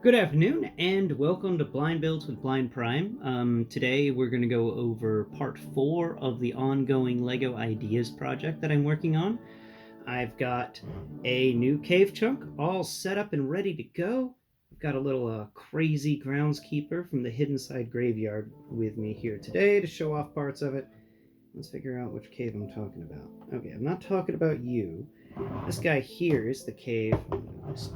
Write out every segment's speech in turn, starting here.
Good afternoon and welcome to Blindbuilds with Blind Prime. Today we're going to go over part 4 of the ongoing LEGO Ideas project that I'm working on. I've got a new cave chunk all set up and ready to go. I've got a little crazy groundskeeper from the Hidden Side Graveyard with me here today to show off parts of it. Let's figure out which cave I'm talking about. Okay, I'm not talking about you. This guy here is the cave. I'm gonna just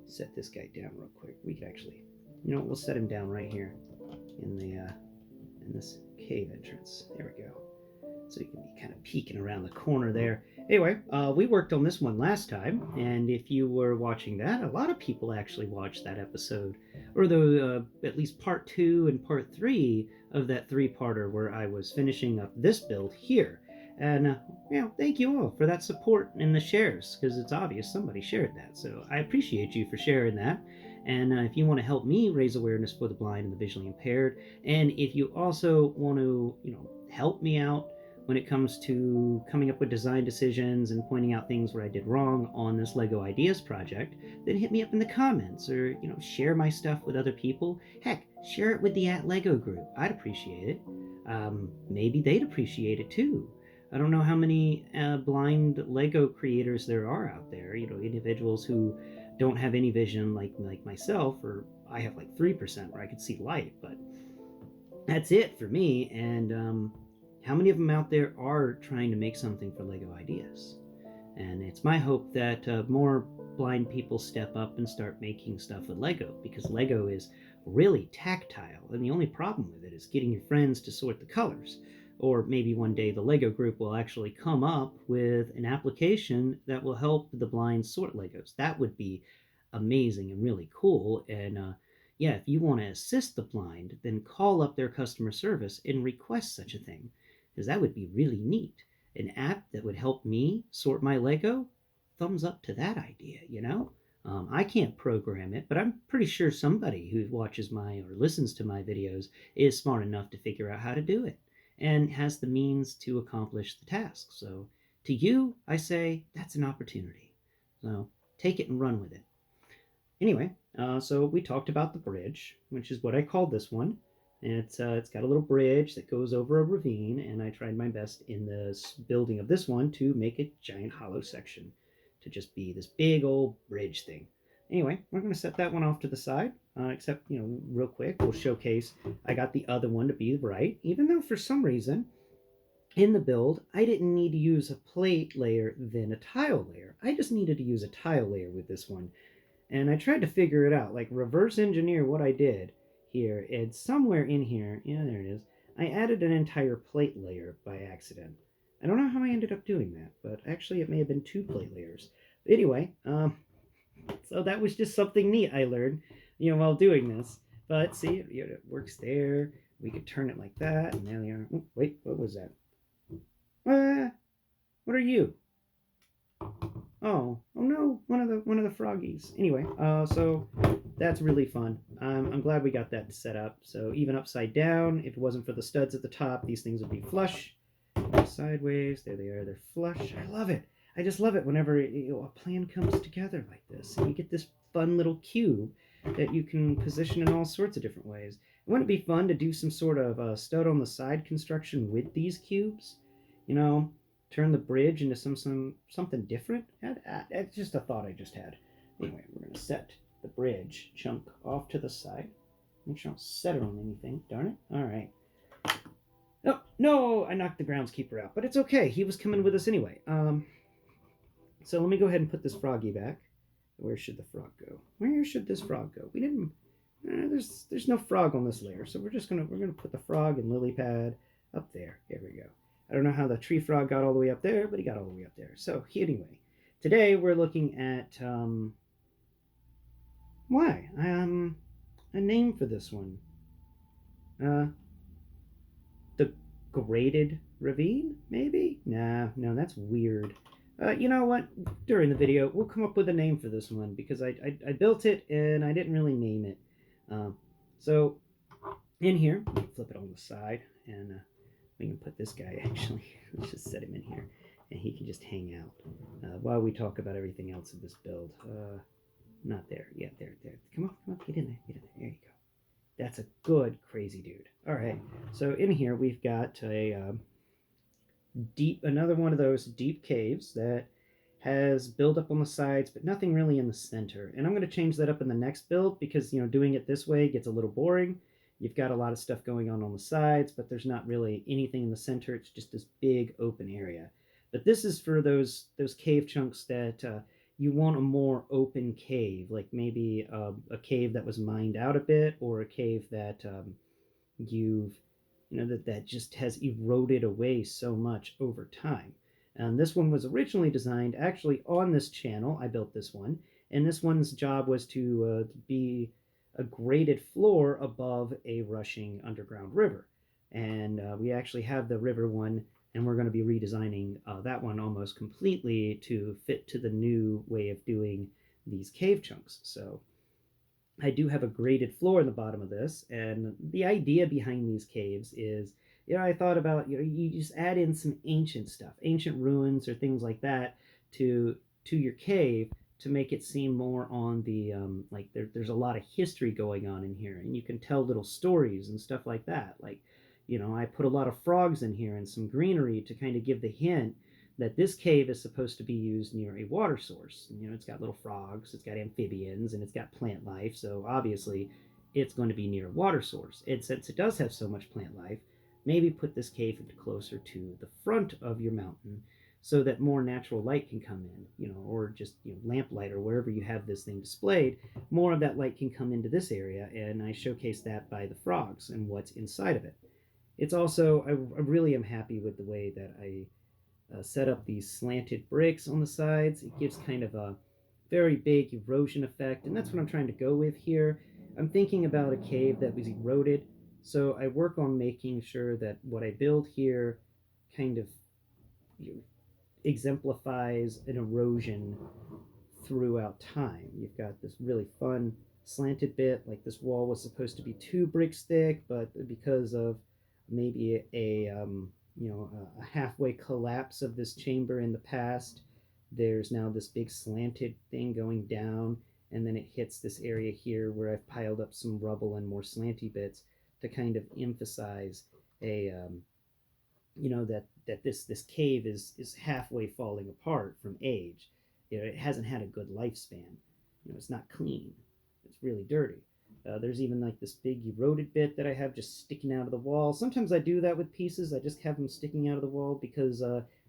set this guy down real quick. We could actually, we'll set him down right here in this cave entrance. There we go. So you can be kind of peeking around the corner there. Anyway, we worked on this one last time, and if you were watching that, a lot of people actually watched that episode, or at least part 2 and part 3 of that 3-parter where I was finishing up this build here. And thank you all for that support and the shares, because it's obvious somebody shared that. So I appreciate you for sharing that. And if you want to help me raise awareness for the blind and the visually impaired, and if you also want to, help me out when it comes to coming up with design decisions and pointing out things where I did wrong on this LEGO Ideas project, then hit me up in the comments or, share my stuff with other people. Heck, share it with the @LEGO group. I'd appreciate it. Maybe they'd appreciate it too. I don't know how many blind LEGO creators there are out there, individuals who don't have any vision like myself, or I have like 3% where I could see light, but that's it for me. And how many of them out there are trying to make something for LEGO Ideas? And it's my hope that more blind people step up and start making stuff with LEGO, because LEGO is really tactile, and the only problem with it is getting your friends to sort the colors. Or maybe one day the LEGO group will actually come up with an application that will help the blind sort Legos. That would be amazing and really cool. And if you want to assist the blind, then call up their customer service and request such a thing, because that would be really neat. An app that would help me sort my Lego? Thumbs up to that idea, I can't program it, but I'm pretty sure somebody who watches my or listens to my videos is smart enough to figure out how to do it and has the means to accomplish the task. So to you, I say that's an opportunity. So take it and run with it. Anyway, so we talked about the bridge, which is what I called this one. And it's got a little bridge that goes over a ravine, and I tried my best in the building of this one to make a giant hollow section to just be this big old bridge thing. Anyway, we're going to set that one off to the side, except, real quick, we'll showcase I got the other one to be right, even though for some reason in the build, I didn't need to use a plate layer then a tile layer. I just needed to use a tile layer with this one. And I tried to figure it out, like reverse engineer what I did here. And somewhere in here, yeah, there it is, I added an entire plate layer by accident. I don't know how I ended up doing that, but actually it may have been 2 plate layers. But anyway, so that was just something neat I learned, while doing this. But see, it works there. We could turn it like that, and there they are. Oh, wait, what was that? What are you? Oh no, one of the froggies. Anyway, so that's really fun. I'm glad we got that set up. So even upside down, if it wasn't for the studs at the top, these things would be flush. Sideways, there they are. They're flush. I love it. I just love it whenever a plan comes together like this, and you get this fun little cube that you can position in all sorts of different ways. Wouldn't it be fun to do some sort of stud on the side construction with these cubes? Turn the bridge into something different. It's just a thought I just had. Anyway, we're going to set the bridge chunk off to the side. Make sure I don't set it on anything. Darn it. All right. Oh, no, I knocked the groundskeeper out, but it's okay. He was coming with us anyway. So let me go ahead and put this froggy back. Where should the frog go? Where should this frog go? We didn't. There's no frog on this layer, so we're gonna put the frog and lily pad up there. Here we go. I don't know how the tree frog got all the way up there, but he got all the way up there. So anyway, today we're looking at a name for this one. The Graded Ravine, maybe? No, that's weird. You know what? During the video, we'll come up with a name for this one, because I built it and I didn't really name it. So in here, flip it on the side, and we can put this guy, actually, let's just set him in here, and he can just hang out while we talk about everything else of this build. Not there. Yeah, there. Come on, get in there. There you go. That's a good crazy dude. All right. So in here we've got a another one of those deep caves that has buildup on the sides, but nothing really in the center. And I'm going to change that up in the next build because, doing it this way gets a little boring. You've got a lot of stuff going on the sides, but there's not really anything in the center. It's just this big open area. But this is for those cave chunks that you want a more open cave, like maybe a cave that was mined out a bit, or a cave that you've that just has eroded away so much over time. And this one was originally designed actually on this channel. I built this one, and this one's job was to be a graded floor above a rushing underground river. And we actually have the river one, and we're going to be redesigning that one almost completely to fit to the new way of doing these cave chunks. So I do have a graded floor in the bottom of this, and the idea behind these caves is, I thought about, you just add in some ancient stuff, ancient ruins or things like that to your cave to make it seem more on the like there's a lot of history going on in here, and you can tell little stories and stuff like that. Like, I put a lot of frogs in here and some greenery to kind of give the hint that this cave is supposed to be used near a water source. It's got little frogs, it's got amphibians, and it's got plant life, so obviously it's going to be near a water source. And since it does have so much plant life, maybe put this cave closer to the front of your mountain so that more natural light can come in, or just lamplight or wherever you have this thing displayed, more of that light can come into this area, and I showcase that by the frogs and what's inside of it. It's also, I really am happy with the way that I set up these slanted bricks on the sides. It gives kind of a very big erosion effect, and that's what I'm trying to go with here. I'm thinking about a cave that was eroded, so I work on making sure that what I build here kind of exemplifies an erosion throughout time. You've got this really fun slanted bit, like this wall was supposed to be 2 bricks thick, but because of maybe a halfway collapse of this chamber in the past, there's now this big slanted thing going down, and then it hits this area here where I've piled up some rubble and more slanty bits to kind of emphasize a that this cave is halfway falling apart from age. It hasn't had a good lifespan. It's not clean. It's really dirty. There's even like this big eroded bit that I have just sticking out of the wall. Sometimes I do that with pieces. I just have them sticking out of the wall because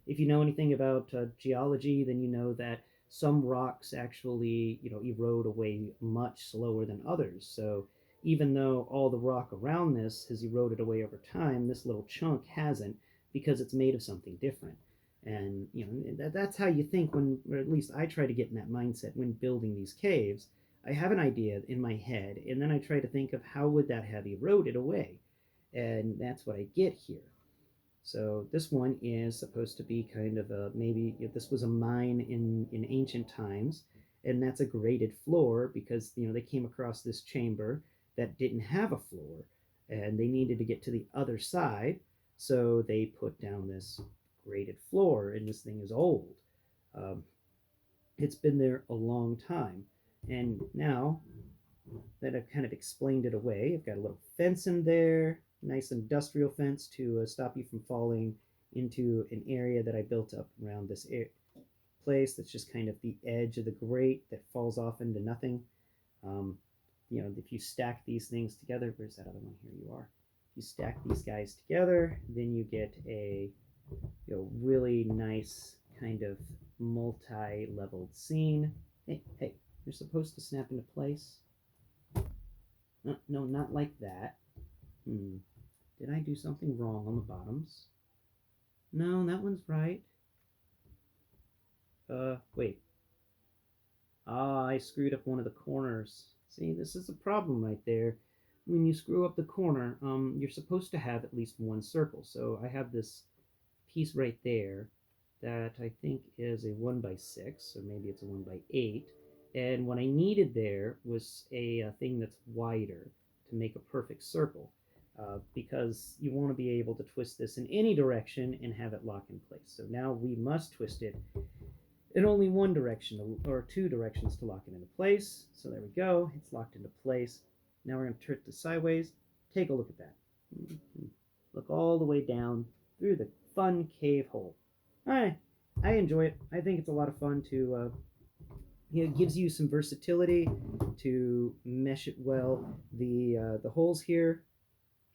if you know anything about geology, then you know that some rocks actually erode away much slower than others. So even though all the rock around this has eroded away over time, this little chunk hasn't, because it's made of something different. And that's how you think when, or at least I try to get in that mindset when building these caves. I have an idea in my head, and then I try to think of how would that have eroded away, and that's what I get here. So this one is supposed to be kind of a, maybe if this was a mine in ancient times, and that's a graded floor because they came across this chamber that didn't have a floor, and they needed to get to the other side, so they put down this graded floor, and this thing is old. Um, it's been there a long time, and now that I've kind of explained it away, I've got a little fence in there, nice industrial fence to stop you from falling into an area that I built up around this place that's just kind of the edge of the grate that falls off into nothing. Um, if you stack these things together, where's that other one? Here you are. If you stack these guys together, then you get a really nice kind of multi-leveled scene. Hey, you're supposed to snap into place. No, not like that. Did I do something wrong on the bottoms? No, that one's right. Wait. I screwed up one of the corners. See, this is a problem right there. When you screw up the corner, you're supposed to have at least one circle. So I have this piece right there that I think is a 1x6, or maybe it's a 1x8. And what I needed there was a thing that's wider to make a perfect circle, because you want to be able to twist this in any direction and have it lock in place. So now we must twist it in only one direction or two directions to lock it into place. So there we go. It's locked into place. Now we're going to turn it sideways. Take a look at that. Look all the way down through the fun cave hole. I enjoy it. I think it's a lot of fun to it gives you some versatility to mesh it well. The holes here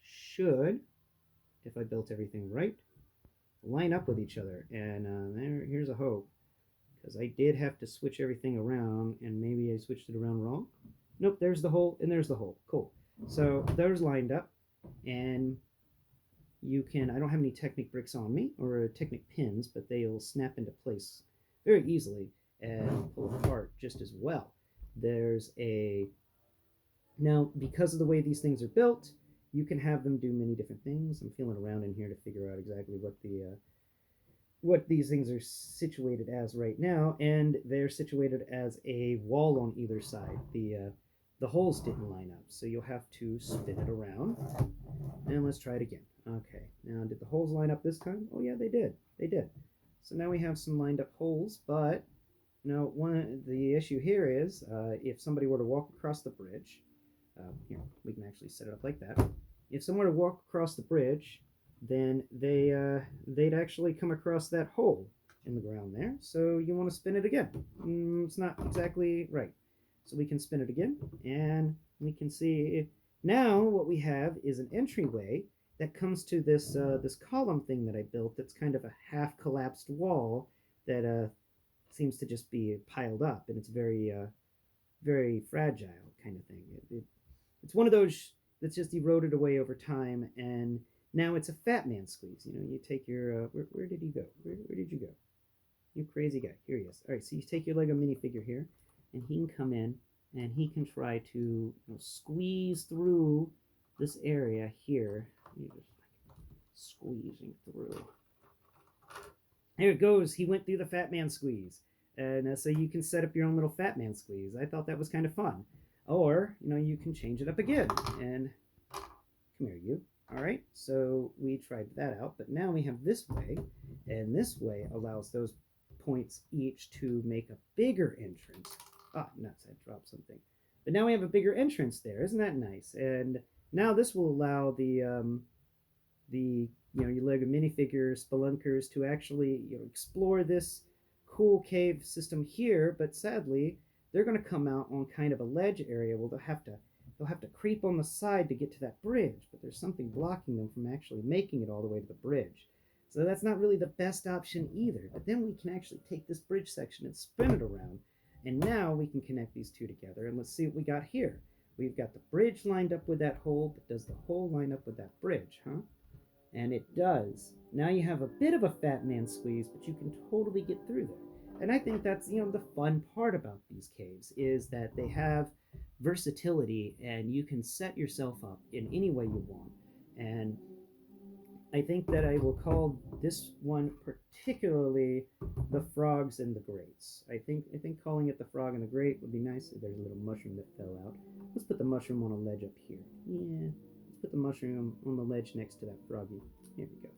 should, if I built everything right, line up with each other. And here's a hope, because I did have to switch everything around, and maybe I switched it around wrong. Nope, there's the hole, and there's the hole. Cool. So those lined up, and you can, I don't have any Technic bricks on me, or Technic pins, but they'll snap into place very easily and pull apart just as well. There's a, now because of the way these things are built, you can have them do many different things. I'm feeling around in here to figure out exactly what these things are situated as right now, and they're situated as a wall on either side. The holes didn't line up, so you'll have to spin it around. And let's try it again. Okay, now did the holes line up this time? Oh yeah, they did. They did. So now we have some lined up holes, but now the issue here is if somebody were to walk across the bridge, here, we can actually set it up like that. If someone were to walk across the bridge, then they'd actually come across that hole in the ground there. So you want to spin it again. It's not exactly right. So we can spin it again, and we can see now what we have is an entryway that comes to this this column thing that I built. That's kind of a half collapsed wall that seems to just be piled up, and it's very fragile kind of thing. It's one of those that's just eroded away over time, and now it's a fat man squeeze. You know, you take your where did he go? Where did you go? You crazy guy. Here he is. All right, so you take your Lego minifigure here, and he can come in, and he can try to squeeze through this area here. Just squeezing through. There it goes. He went through the fat man squeeze. And so you can set up your own little fat man squeeze. I thought that was kind of fun. Or, you can change it up again. And come here, you. All right, so we tried that out. But now we have this way. And this way allows those points each to make a bigger entrance. Ah, nuts, I dropped something. But now we have a bigger entrance there. Isn't that nice? And now this will allow the your Lego minifigure spelunkers to actually explore this cool cave system here, but sadly they're going to come out on kind of a ledge area. Well, they'll have to creep on the side to get to that bridge, but there's something blocking them from actually making it all the way to the bridge. So that's not really the best option either. But then we can actually take this bridge section and spin it around, and now we can connect these two together. And let's see what we got here. We've got the bridge lined up with that hole, but does the hole line up with that bridge, huh? And it does. Now you have a bit of a fat man squeeze, but you can totally get through there. And I think that's, the fun part about these caves is that they have versatility, and you can set yourself up in any way you want. And I think that I will call this one particularly the frogs and the grates. I think calling it the frog and the grate would be nice. There's a little mushroom that fell out. Let's put the mushroom on a ledge up here. Yeah. Put the mushroom on the ledge next to that froggy. Here we go.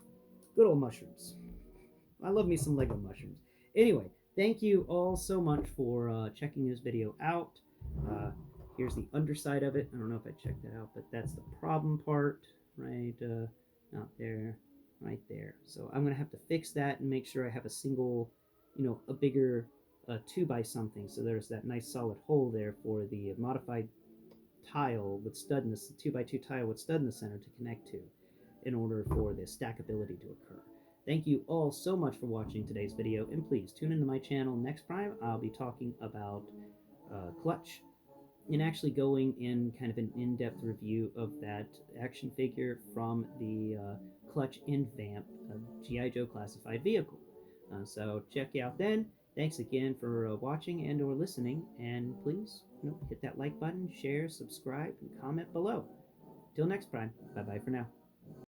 Good old mushrooms. I love me some Lego mushrooms. Anyway, thank you all so much for checking this video out. Here's the underside of it. I don't know if I checked that out, but that's the problem part, right? Not there, right there. So I'm going to have to fix that and make sure I have a single, a bigger 2x something. So there's that nice solid hole there for the modified tile with stud in the 2x2 tile with stud in the center to connect to in order for the stackability to occur. Thank you all so much for watching today's video, and please tune into my channel next Prime. I'll be talking about Clutch and actually going in kind of an in-depth review of that action figure from the Clutch and Vamp G.I. Joe classified vehicle. So check you out then. Thanks again for watching and or listening, and please hit that like button, share, subscribe, and comment below. Till next Prime, bye-bye for now.